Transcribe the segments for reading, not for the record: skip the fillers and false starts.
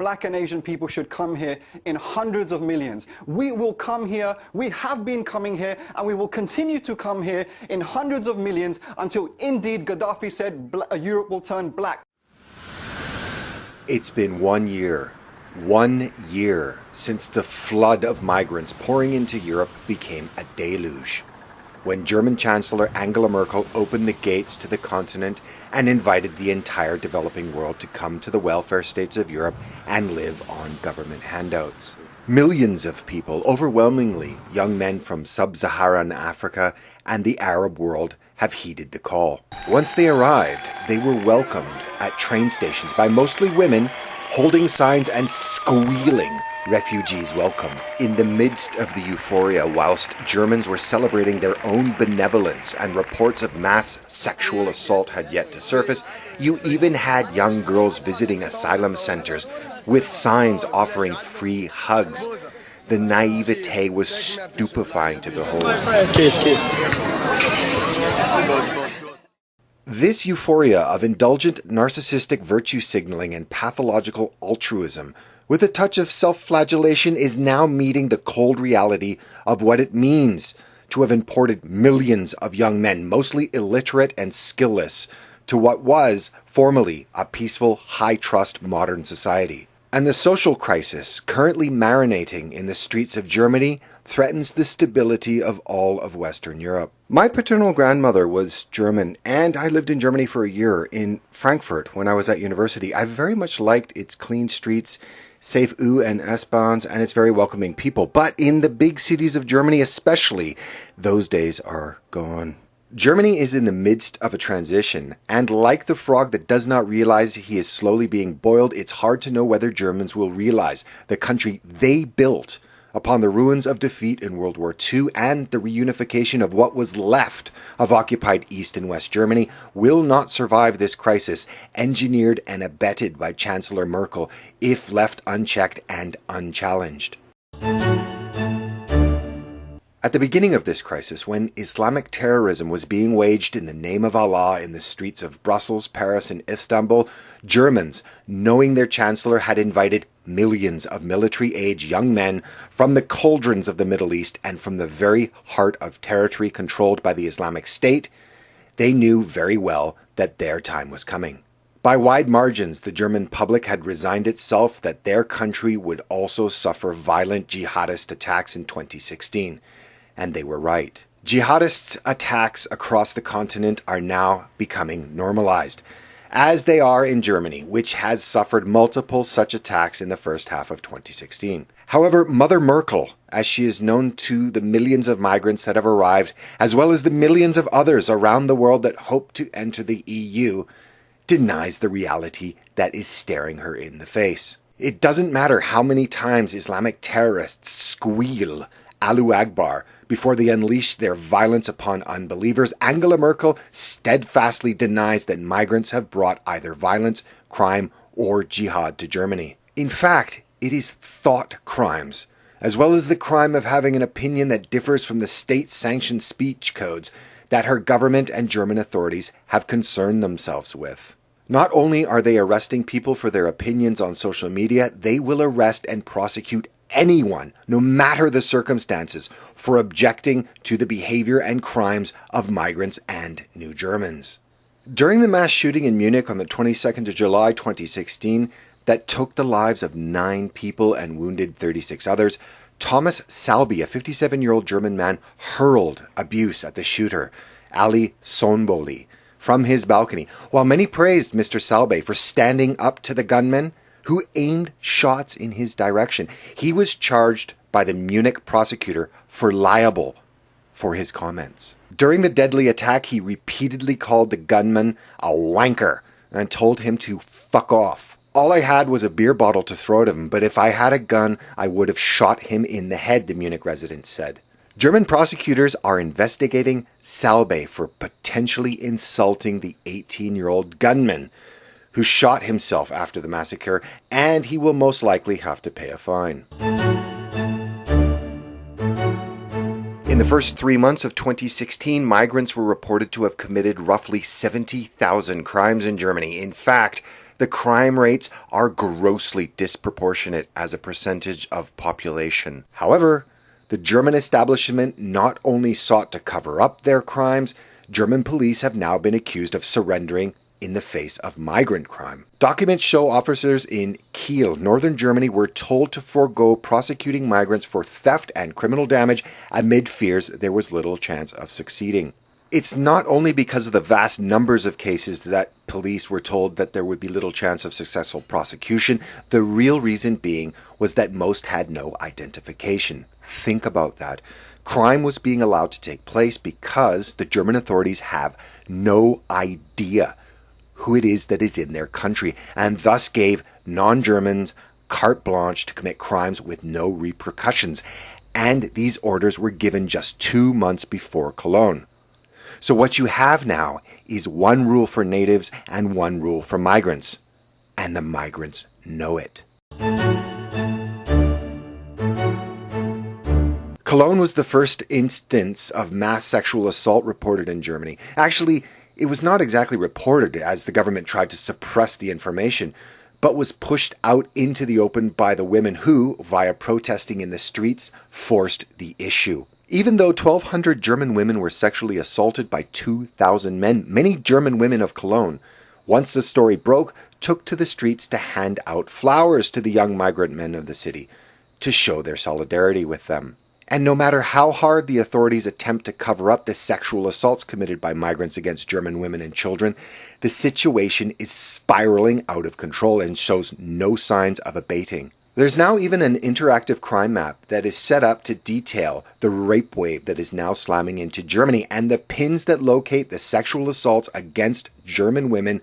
black and Asian people should come here in hundreds of millions. We will come here, we have been coming here, and we will continue to come here in hundreds of millions until indeed Gaddafi said Europe will turn black. It's been 1 year. 1 year since the flood of migrants pouring into Europe became a deluge, when German Chancellor Angela Merkel opened the gates to the continent and invited the entire developing world to come to the welfare states of Europe and live on government handouts. Millions of people, overwhelmingly young men from sub-Saharan Africa and the Arab world, have heeded the call. Once they arrived, they were welcomed at train stations by mostly women holding signs and squealing "Refugees welcome." In the midst of the euphoria, whilst Germans were celebrating their own benevolence and reports of mass sexual assault had yet to surface, you even had young girls visiting asylum centers with signs offering free hugs. The naivete was stupefying to behold. This euphoria of indulgent narcissistic virtue signaling and pathological altruism, with a touch of self-flagellation, is now meeting the cold reality of what it means to have imported millions of young men, mostly illiterate and skillless, to what was formerly a peaceful, high-trust modern society. And the social crisis currently marinating in the streets of Germany threatens the stability of all of Western Europe. My paternal grandmother was German, and I lived in Germany for a year in Frankfurt when I was at university. I very much liked its clean streets, safe U- and S-Bahns, and its very welcoming people. But in the big cities of Germany especially, those days are gone. Germany is in the midst of a transition, and like the frog that does not realize he is slowly being boiled, it's hard to know whether Germans will realize the country they built upon the ruins of defeat in World War II and the reunification of what was left of occupied East and West Germany will not survive this crisis, engineered and abetted by Chancellor Merkel, if left unchecked and unchallenged. At the beginning of this crisis, when Islamic terrorism was being waged in the name of Allah in the streets of Brussels, Paris, and Istanbul, Germans, knowing their chancellor had invited millions of military-age young men from the cauldrons of the Middle East and from the very heart of territory controlled by the Islamic State, they knew very well that their time was coming. By wide margins, the German public had resigned itself that their country would also suffer violent jihadist attacks in 2016. And they were right. Jihadists' attacks across the continent are now becoming normalized, as they are in Germany, which has suffered multiple such attacks in the first half of 2016. However, Mother Merkel, as she is known to the millions of migrants that have arrived, as well as the millions of others around the world that hope to enter the EU, denies the reality that is staring her in the face. It doesn't matter how many times Islamic terrorists squeal Allahu Akbar before they unleash their violence upon unbelievers, Angela Merkel steadfastly denies that migrants have brought either violence, crime, or jihad to Germany. In fact, it is thought crimes, as well as the crime of having an opinion that differs from the state-sanctioned speech codes that her government and German authorities have concerned themselves with. Not only are they arresting people for their opinions on social media, they will arrest and prosecute anyone, no matter the circumstances, for objecting to the behavior and crimes of migrants and New Germans. During the mass shooting in Munich on the 22nd of July 2016 that took the lives of 9 people and wounded 36 others, Thomas Salby, a 57-year-old German man, hurled abuse at the shooter, Ali Sonboli, from his balcony. While many praised Mr. Salbe for standing up to the gunmen who aimed shots in his direction, he was charged by the Munich prosecutor for libel for his comments. During the deadly attack, he repeatedly called the gunman a wanker and told him to fuck off. All I had was a beer bottle to throw at him, but if I had a gun, I would have shot him in the head, the Munich resident said. German prosecutors are investigating Salbe for potentially insulting the 18-year-old gunman who shot himself after the massacre, and he will most likely have to pay a fine. In the first 3 months of 2016, migrants were reported to have committed roughly 70,000 crimes in Germany. In fact, The crime rates are grossly disproportionate as a percentage of population. However, the German establishment not only sought to cover up their crimes, German police have now been accused of surrendering in the face of migrant crime. Documents show officers in Kiel, northern Germany, were told to forego prosecuting migrants for theft and criminal damage amid fears there was little chance of succeeding. It's not only because of the vast numbers of cases that police were told that there would be little chance of successful prosecution. The real reason being was that most had no identification. Think about that. Crime was being allowed to take place because the German authorities have no idea who it is that is in their country, and thus gave non-Germans carte blanche to commit crimes with no repercussions. And these orders were given just 2 months before Cologne. So what you have now is one rule for natives and one rule for migrants. And the migrants know it. Cologne was the first instance of mass sexual assault reported in Germany. Actually, it was not exactly reported, as the government tried to suppress the information, but was pushed out into the open by the women who, via protesting in the streets, forced the issue. Even though 1,200 German women were sexually assaulted by 2,000 men, many German women of Cologne, once the story broke, took to the streets to hand out flowers to the young migrant men of the city to show their solidarity with them. And no matter how hard the authorities attempt to cover up the sexual assaults committed by migrants against German women and children, the situation is spiraling out of control and shows no signs of abating. There's now even an interactive crime map that is set up to detail the rape wave that is now slamming into Germany, and the pins that locate the sexual assaults against German women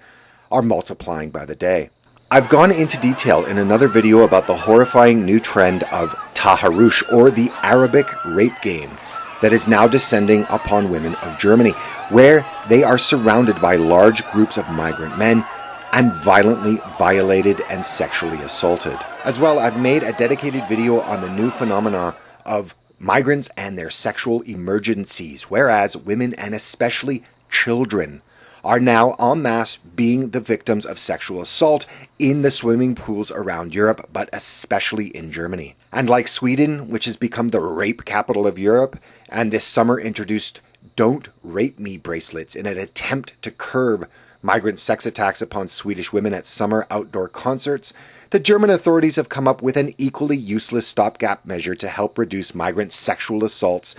are multiplying by the day. I've gone into detail in another video about the horrifying new trend of Taharush, or the Arabic rape game, that is now descending upon women of Germany, where they are surrounded by large groups of migrant men and violently violated and sexually assaulted. As well, I've made a dedicated video on the new phenomena of migrants and their sexual emergencies, whereas women and especially children are now en masse being the victims of sexual assault in the swimming pools around Europe, but especially in Germany. And like Sweden, which has become the rape capital of Europe, and this summer introduced "Don't Rape Me" bracelets in an attempt to curb migrant sex attacks upon Swedish women at summer outdoor concerts, the German authorities have come up with an equally useless stopgap measure to help reduce migrant sexual assaults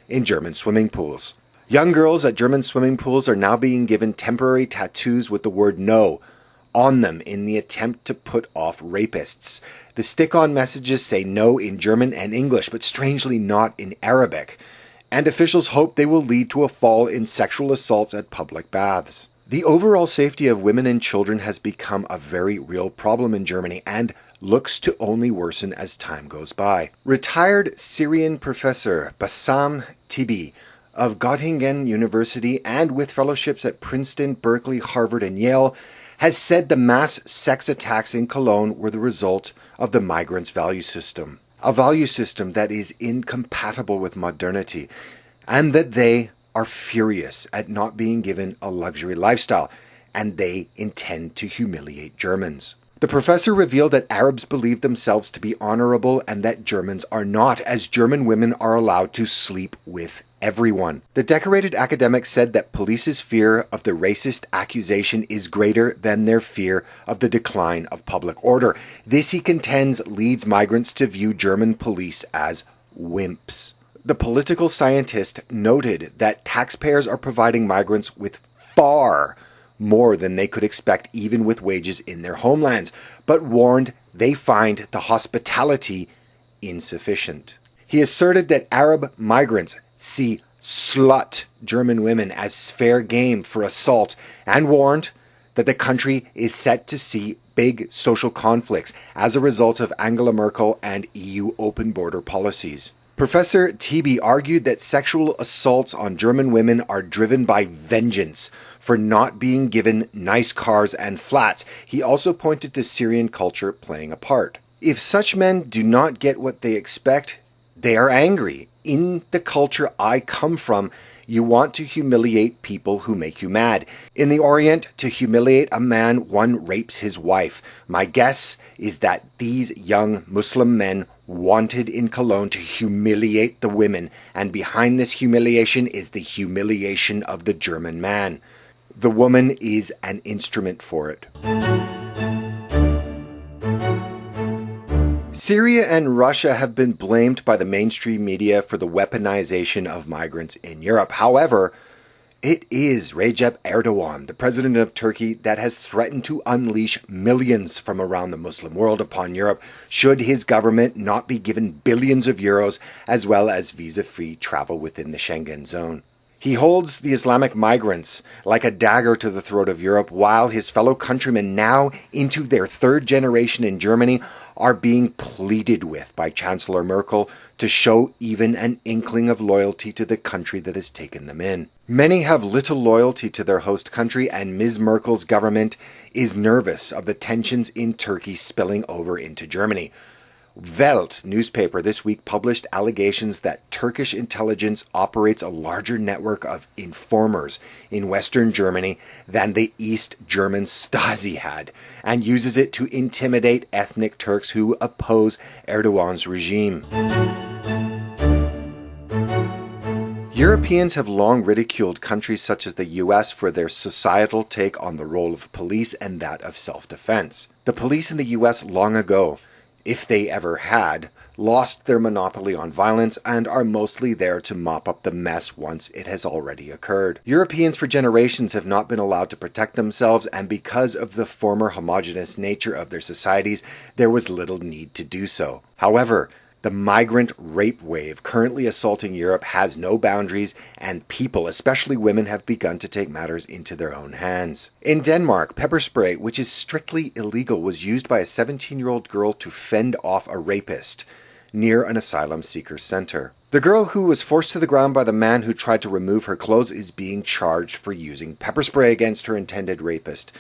in German swimming pools. Young girls at German swimming pools are now being given temporary tattoos with the word "no" on them in the attempt to put off rapists. The stick-on messages say no in German and English, but strangely not in Arabic, and officials hope they will lead to a fall in sexual assaults at public baths. The overall safety of women and children has become a very real problem in Germany and looks to only worsen as time goes by. Retired Syrian professor Bassam Tibi of Göttingen University, and with fellowships at Princeton, Berkeley, Harvard, and Yale, has said the mass sex attacks in Cologne were the result of the migrants' value system. A value system that is incompatible with modernity, and that they are furious at not being given a luxury lifestyle, and they intend to humiliate Germans. The professor revealed that Arabs believe themselves to be honorable and that Germans are not, as German women are allowed to sleep with everyone. The decorated academic said that police's fear of the racist accusation is greater than their fear of the decline of public order. This, he contends, leads migrants to view German police as wimps. The political scientist noted that taxpayers are providing migrants with far more than they could expect even with wages in their homelands, but warned they find the hospitality insufficient. He asserted that Arab migrants see slut German women as fair game for assault, and warned that the country is set to see big social conflicts as a result of Angela Merkel and EU open border policies. Professor Tibi argued that sexual assaults on German women are driven by vengeance for not being given nice cars and flats. He also pointed to Syrian culture playing a part. If such men do not get what they expect, they are angry, in the culture I come from, you want to humiliate people who make you mad. In the Orient, to humiliate a man, one rapes his wife. My guess is that these young Muslim men wanted in Cologne to humiliate the women, and behind this humiliation is the humiliation of the German man. The woman is an instrument for it. Syria and Russia have been blamed by the mainstream media for the weaponization of migrants in Europe. However, it is Recep Erdogan, the president of Turkey, that has threatened to unleash millions from around the Muslim world upon Europe should his government not be given billions of euros as well as visa-free travel within the Schengen zone. He holds the Islamic migrants like a dagger to the throat of Europe, while his fellow countrymen, now into their third generation in Germany, are being pleaded with by Chancellor Merkel to show even an inkling of loyalty to the country that has taken them in. Many have little loyalty to their host country, and Ms. Merkel's government is nervous of the tensions in Turkey spilling over into Germany. Welt newspaper this week published allegations that Turkish intelligence operates a larger network of informers in Western Germany than the East German Stasi had, and uses it to intimidate ethnic Turks who oppose Erdogan's regime. Europeans have long ridiculed countries such as the US for their societal take on the role of police and that of self-defense. The police in the US long ago, if they ever had, lost their monopoly on violence and are mostly there to mop up the mess once it has already occurred. Europeans for generations have not been allowed to protect themselves, and because of the former homogeneous nature of their societies, there was little need to do so. However, the migrant rape wave currently assaulting Europe has no boundaries, and people, especially women, have begun to take matters into their own hands. In Denmark, pepper spray, which is strictly illegal, was used by a 17-year-old girl to fend off a rapist near an asylum seeker center. The girl, who was forced to the ground by the man who tried to remove her clothes, is being charged for using pepper spray against her intended rapist.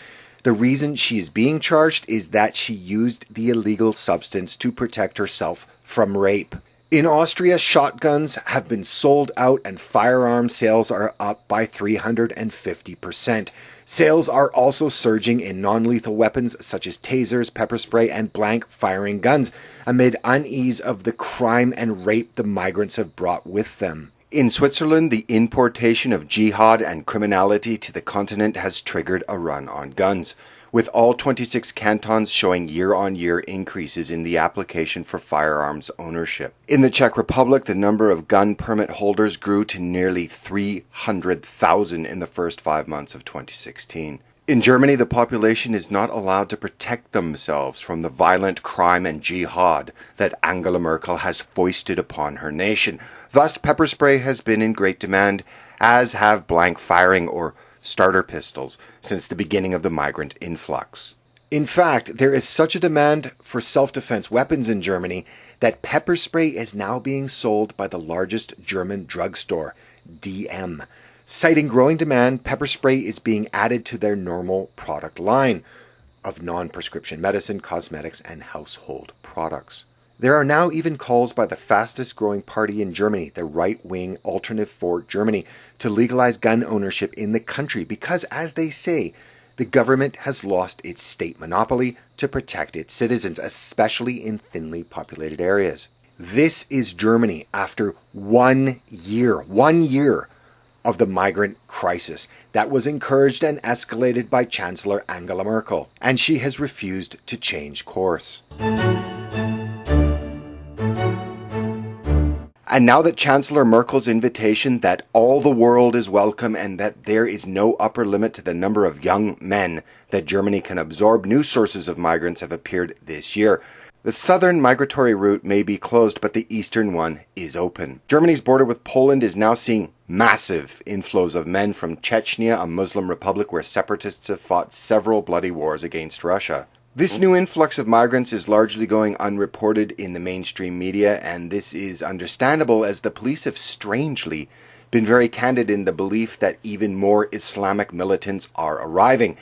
The reason she is being charged is that she used the illegal substance to protect herself from rape. In Austria, shotguns have been sold out and firearm sales are up by 350%. Sales are also surging in non-lethal weapons such as tasers, pepper spray, and blank-firing guns amid unease of the crime and rape the migrants have brought with them. In Switzerland, the importation of jihad and criminality to the continent has triggered a run on guns, with all 26 cantons showing year-on-year increases in the application for firearms ownership. In the Czech Republic, the number of gun permit holders grew to nearly 300,000 in the first 5 months of 2016. In Germany, the population is not allowed to protect themselves from the violent crime and jihad that Angela Merkel has foisted upon her nation. Thus, pepper spray has been in great demand, as have blank firing or starter pistols since the beginning of the migrant influx. In fact, there is such a demand for self-defense weapons in Germany that pepper spray is now being sold by the largest German drugstore, DM. Citing growing demand, pepper spray is being added to their normal product line of non-prescription medicine, cosmetics, and household products. There are now even calls by the fastest growing party in Germany, the right-wing Alternative for Germany, to legalize gun ownership in the country because, as they say, the government has lost its state monopoly to protect its citizens, especially in thinly populated areas. This is Germany after 1 year of the migrant crisis that was encouraged and escalated by Chancellor Angela Merkel, and she has refused to change course. And now that Chancellor Merkel's invitation that all the world is welcome and that there is no upper limit to the number of young men that Germany can absorb, new sources of migrants have appeared this year. The southern migratory route may be closed, but the eastern one is open. Germany's border with Poland is now seeing massive inflows of men from Chechnya, a Muslim republic where separatists have fought several bloody wars against Russia. This new influx of migrants is largely going unreported in the mainstream media, and this is understandable as the police have strangely been very candid in the belief that even more Islamic militants are arriving,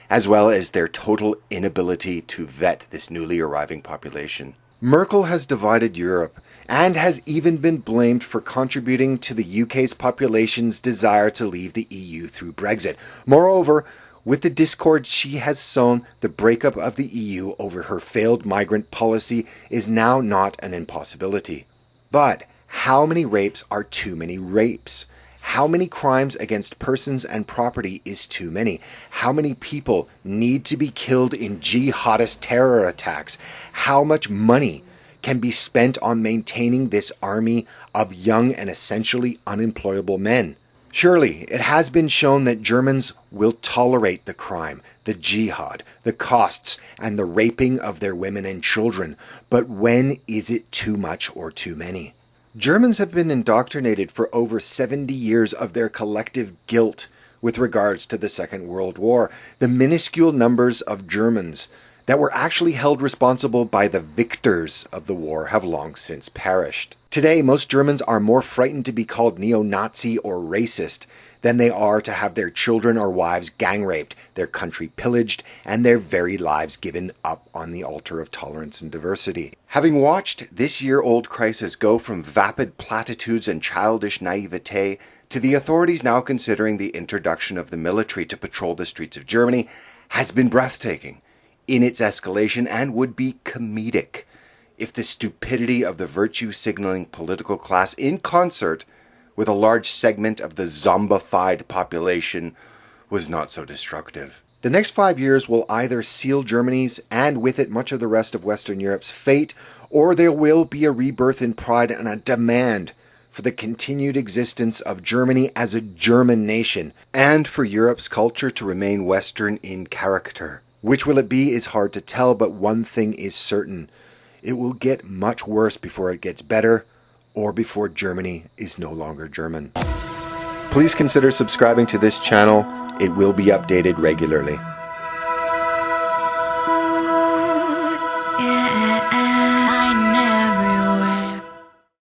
as well as their total inability to vet this newly arriving population. Merkel has divided Europe, and has even been blamed for contributing to the UK's population's desire to leave the EU through Brexit. Moreover, with the discord she has sown, the breakup of the EU over her failed migrant policy is now not an impossibility. But how many rapes are too many rapes? How many crimes against persons and property is too many? How many people need to be killed in jihadist terror attacks? How much money can be spent on maintaining this army of young and essentially unemployable men? Surely it has been shown that Germans will tolerate the crime, the jihad, the costs, and the raping of their women and children. But when is it too much or too many? Germans have been indoctrinated for over 70 years of their collective guilt with regards to the Second World War. The minuscule numbers of Germans that were actually held responsible by the victors of the war have long since perished. Today, most Germans are more frightened to be called neo-Nazi or racist than they are to have their children or wives gang raped, their country pillaged, and their very lives given up on the altar of tolerance and diversity. Having watched this year-old crisis go from vapid platitudes and childish naivete to the authorities now considering the introduction of the military to patrol the streets of Germany, has been breathtaking in its escalation and would be comedic if the stupidity of the virtue-signaling political class in concert with a large segment of the zombified population was not so destructive. The next 5 years will either seal Germany's and with it much of the rest of Western Europe's fate, or there will be a rebirth in pride and a demand for the continued existence of Germany as a German nation, and for Europe's culture to remain Western in character. Which will it be is hard to tell, but one thing is certain. It will get much worse before it gets better, or before Germany is no longer German. Please consider subscribing to this channel. It will be updated regularly.